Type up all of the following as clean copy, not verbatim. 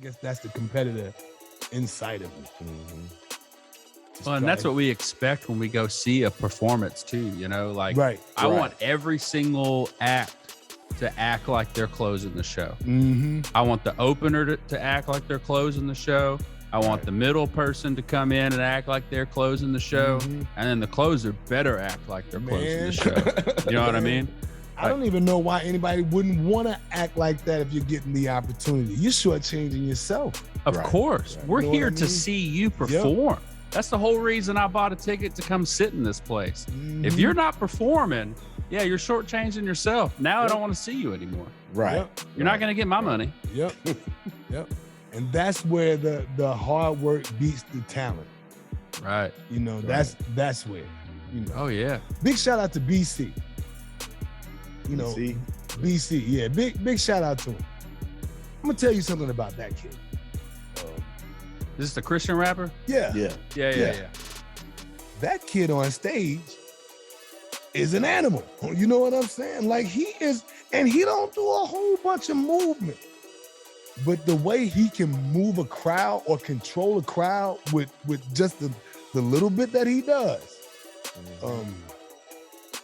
guess that's the competitor inside of me. Well, and that's what we expect when we go see a performance too, you know, like I want every single act to act like they're closing the show. I want the opener to act like they're closing the show. I want the middle person to come in and act like they're closing the show. And then the closer better act like they're closing the show. You know what I mean? I don't even know why anybody wouldn't want to act like that if you're getting the opportunity. You're shortchanging yourself. Of course. We're here to see you perform. That's the whole reason I bought a ticket to come sit in this place. If you're not performing, you're shortchanging yourself. Now I don't want to see you anymore. You're not going to get my money. Yep. And that's where the hard work beats the talent. Right. You know, that's where, you know. Oh, yeah. Big shout out to BC. You know, BC. Yeah, big shout out to him. I'm going to tell you something about that kid. This is the Christian rapper? Yeah. That kid on stage is an animal. You know what I'm saying? Like he is, and he don't do a whole bunch of movement. But the way he can move a crowd or control a crowd with just the little bit that he does,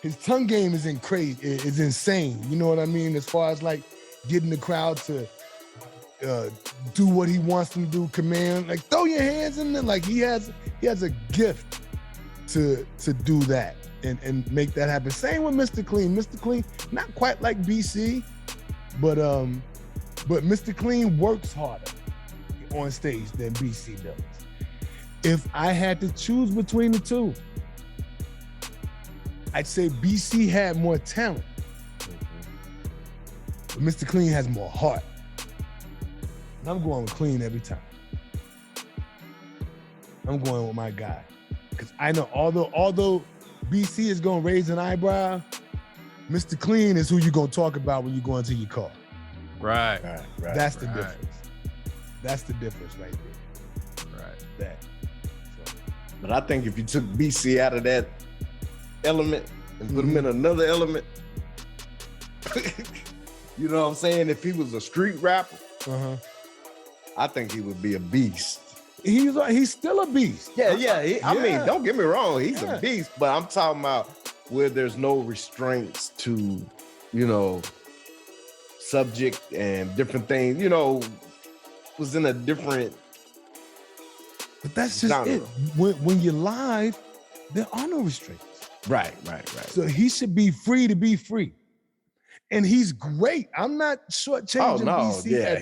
his tongue game is insane. You know what I mean? As far as like getting the crowd to do what he wants them to do, command, like throw your hands in there. Like he has a gift to do that and make that happen. Same with Mr. Clean. Mr. Clean, not quite like BC, but Mr. Clean works harder on stage than BC does. If I had to choose between the two, I'd say BC had more talent, but Mr. Clean has more heart. And I'm going with Clean every time. I'm going with my guy. Because I know although BC is going to raise an eyebrow, Mr. Clean is who you're going to talk about when you go into your car. Right. That's the difference. That's the difference right there. That. So. But I think if you took BC out of that element and put him in another element, you know what I'm saying? If he was a street rapper, I think he would be a beast. He's still a beast. I mean, don't get me wrong, he's a beast, but I'm talking about where there's no restraints to, you know, subject and different things, you know, was in a different. But that's just genre. It. When you're live, there are no restraints. Right. So he should be free to be free. And he's great. I'm not shortchanging BC. Yeah,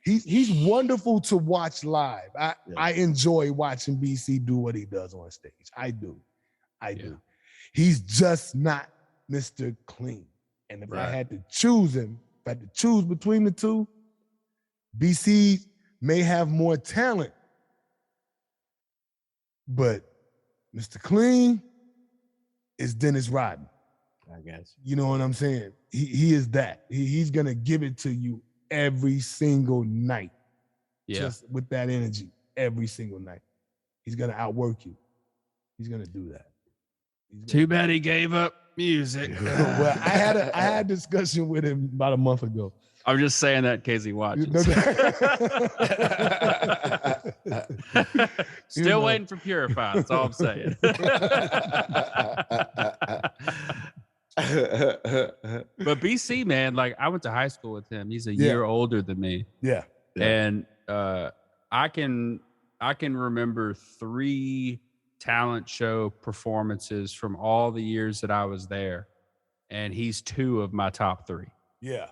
he's wonderful to watch live. I enjoy watching BC do what he does on stage. I do. He's just not Mr. Clean. And if I had to choose him, if I had to choose between the two, BC may have more talent, but Mr. Clean is Dennis Rodman. I guess. You know what I'm saying? He is that. He's gonna give it to you every single night. Just with that energy, every single night. He's gonna outwork you. He's gonna do that. Too bad he gave up music. Well, I had a discussion with him about a month ago. I'm just saying that in case he watches. Still waiting for Purify. That's all I'm saying. But BC, man, like I went to high school with him. He's a year older than me. Yeah. And I can remember 3 talent show performances from all the years that I was there. And he's 2 of my top 3. Yeah.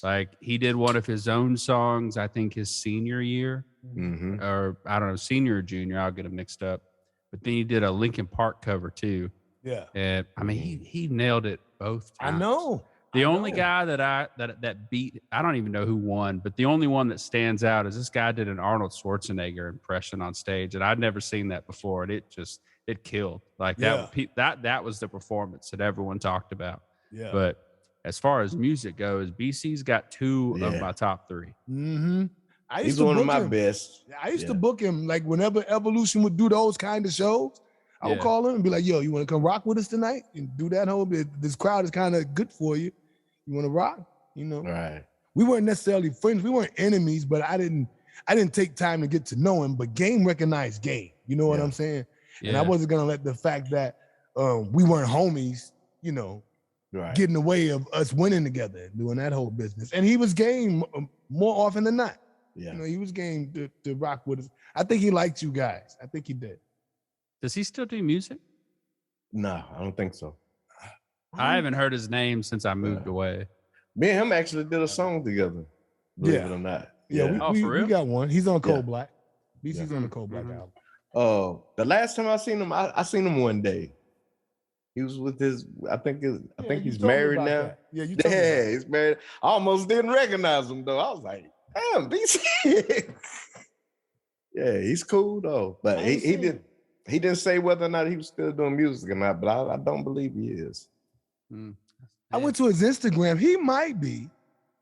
Like he did one of his own songs, I think his senior year, or I don't know, senior or junior, I'll get them mixed up. But then he did a Linkin Park cover too. Yeah. And I mean, he nailed it both times. I know. The only guy that beat, I don't even know who won, but the only one that stands out is this guy did an Arnold Schwarzenegger impression on stage, and I'd never seen that before, and it killed. Like that was the performance that everyone talked about. Yeah. But as far as music goes, BC's got 2 of my top 3. He's one of my best. I used to book him like whenever Evolution would do those kind of shows. I would call him and be like, "Yo, you want to come rock with us tonight and do that whole bit? This crowd is kind of good for you. You want to rock? You know, right? We weren't necessarily friends. We weren't enemies, but I didn't take time to get to know him. But game recognized game. You know what I'm saying? Yeah. And I wasn't gonna let the fact that we weren't homies, you know, get in the way of us winning together and doing that whole business. And he was game more often than not. Yeah. You know, he was game to rock with us. I think he liked you guys. I think he did. Does he still do music? No, I don't think so. I haven't heard his name since I moved away. Me and him actually did a song together. Believe it or not. Yeah, we got one. He's on Cold Black. BC's on the Cold Black album. The last time I seen him, I seen him one day. He was with his, I think he's married now. That. Yeah, you told me he's married. I almost didn't recognize him though. I was like, damn, BC. Yeah, he's cool though. But he didn't say whether or not he was still doing music or not, but I don't believe he is. I went to his Instagram. He might be.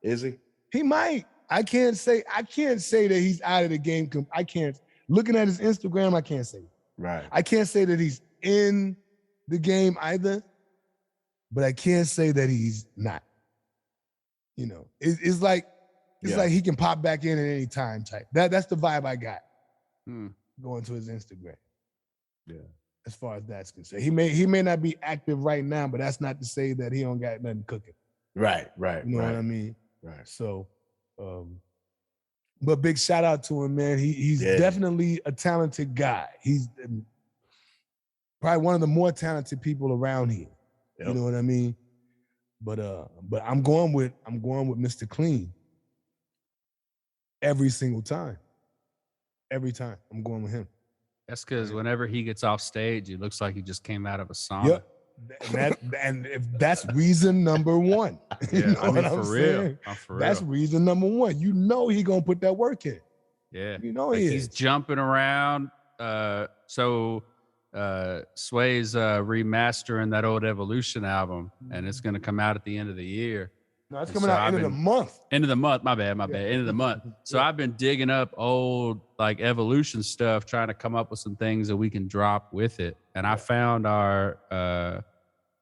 Is he? He might. I can't say that he's out of the game. I can't. Looking at his Instagram, I can't say. Right. I can't say that he's in the game either, but I can't say that he's not. You know, it's like he can pop back in at any time type. That's the vibe I got going to his Instagram. Yeah. As far as that's concerned, he may not be active right now, but that's not to say that he don't got nothing cooking. Right. You know what I mean? Right. So, but big shout out to him, man. He's definitely a talented guy. He's probably one of the more talented people around here. Yep. You know what I mean? But I'm going with Mr. Clean every single time. Every time I'm going with him. That's because whenever he gets off stage, it looks like he just came out of a sauna. Yep. And if that's reason number one. Yeah, you know I mean, for real. That's reason number one. You know he gonna put that work in. Yeah. You know he's jumping around. So Sway's remastering that old Evolution album, and it's gonna come out at the end of the year. No, it's coming out end of the month. End of the month. My bad. End of the month. So I've been digging up old like Evolution stuff, trying to come up with some things that we can drop with it. And I found our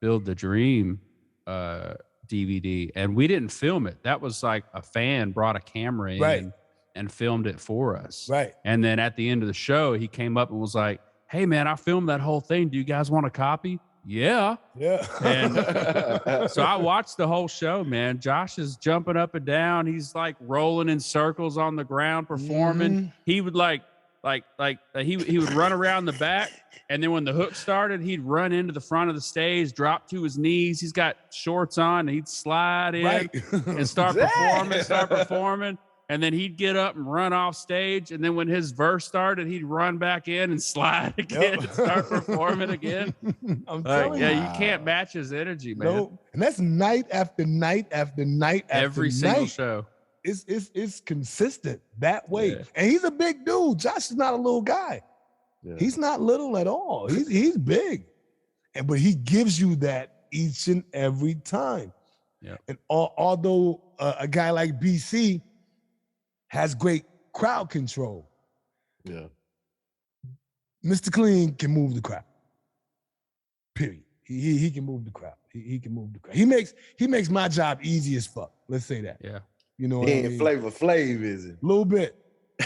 Build the Dream DVD, and we didn't film it. That was like a fan brought a camera in and filmed it for us. Right. And then at the end of the show, he came up and was like, "Hey man, I filmed that whole thing. Do you guys want a copy?" Yeah. And so I watched the whole show, man. Josh is jumping up and down. He's like rolling in circles on the ground, performing. He would he would run around the back, and then when the hook started, he'd run into the front of the stage, drop to his knees. He's got shorts on, and he'd slide in and start performing. And then he'd get up and run off stage. And then when his verse started, he'd run back in and slide again and start performing again. I'm telling you. Yeah, you can't match his energy, man. No, and that's night after night after night after every single show. It's consistent that way. Yeah. And he's a big dude. Josh is not a little guy. Yeah. He's not little at all. He's big. But he gives you that each and every time. Yeah. And although a guy like BC has great crowd control. Yeah. Mr. Clean can move the crowd. Period. He can move the crowd. He can move the crowd. He makes my job easy as fuck. Let's say that. Yeah. You know what he I ain't mean? Flavor Flav, is it? Little bit.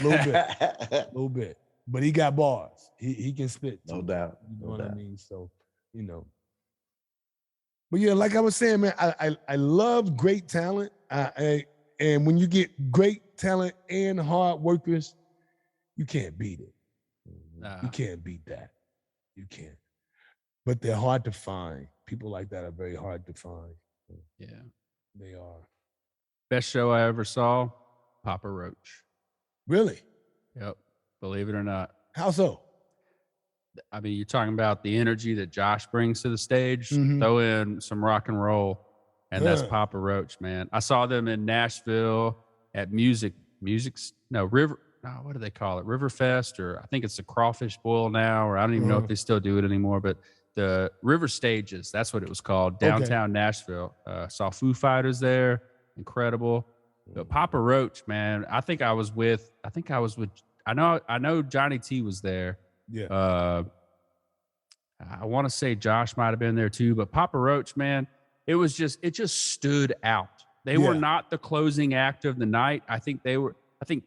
Little bit. But he got bars. He can spit. No doubt. You know what I mean? So, you know. But yeah, like I was saying, man, I love great talent. And when you get great talent and hard workers, you can't beat it. You can't beat that. You can't. But they're hard to find. People like that are very hard to find. Yeah. They are. Best show I ever saw, Papa Roach. Really? Yep. Believe it or not. How so? I mean, you're talking about the energy that Josh brings to the stage. Throw in some rock and roll. And that's Papa Roach, man. I saw them in Nashville at what do they call it? Riverfest, or I think it's the Crawfish Boil now, or I don't even know if they still do it anymore, but the River Stages, that's what it was called, downtown Nashville. Saw Foo Fighters there, incredible. But Papa Roach, man, I know Johnny T was there. Yeah. I want to say Josh might have been there too, but Papa Roach, man, it just stood out. They were not the closing act of the night. I think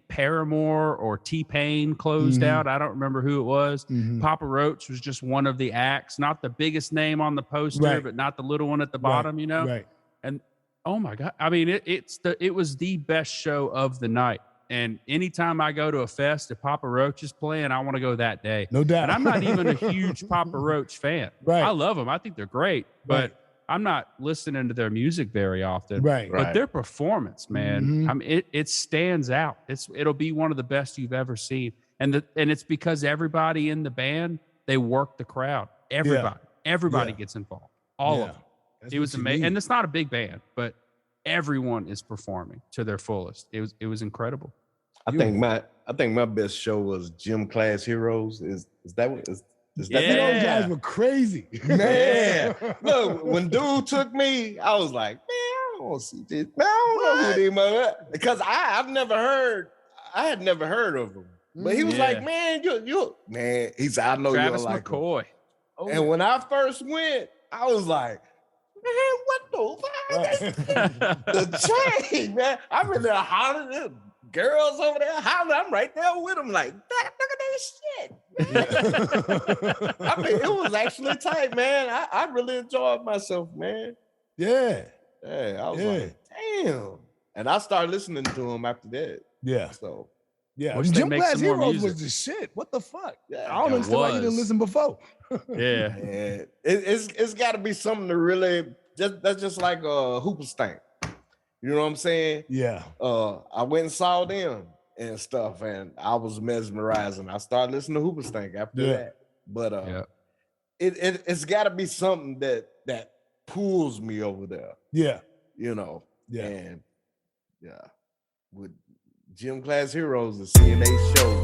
Paramore or T-Pain closed out. I don't remember who it was. Papa Roach was just one of the acts, not the biggest name on the poster, but not the little one at the bottom, you know? Right. And oh my God. I mean, it was the best show of the night. And anytime I go to a fest, if Papa Roach is playing, I want to go that day. No doubt. And I'm not even a huge Papa Roach fan. Right. I love them. I think they're great, but I'm not listening to their music very often. Right. But their performance, man, I mean, it stands out. It'll be one of the best you've ever seen. And it's because everybody in the band, they work the crowd. Everybody gets involved. All of them. It was amazing. And it's not a big band, but everyone is performing to their fullest. It was incredible. I think my best show was Gym Class Heroes. Is that what is that? Those guys were crazy. Man. Look, when dude took me, I was like, man, I don't want to see this. Man, I don't know who they are. Because I had never heard of them. But he was like, man, you man, he said, I know Travis you're like McCoy. Oh. And when I first went, I was like, man, what the fuck? The chain, man. I'm in there hollering, girls over there hollering. I'm right there with them, like, look at this shit. I mean, it was actually tight, man. I really enjoyed myself, man. Yeah. I was like, damn. And I started listening to him after that. Yeah. So, yeah. Gym Class Heroes was the shit. What the fuck? Yeah, I don't understand why you didn't listen before. Yeah. It's got to be something to really, that's just like a Hooper Stank. You know what I'm saying? Yeah. I went and saw them and stuff, and I was mesmerized, and I started listening to Hooper Stank after that. But it's got to be something that pulls me over there. Yeah. You know. Yeah. And with Gym Class Heroes and seeing they show.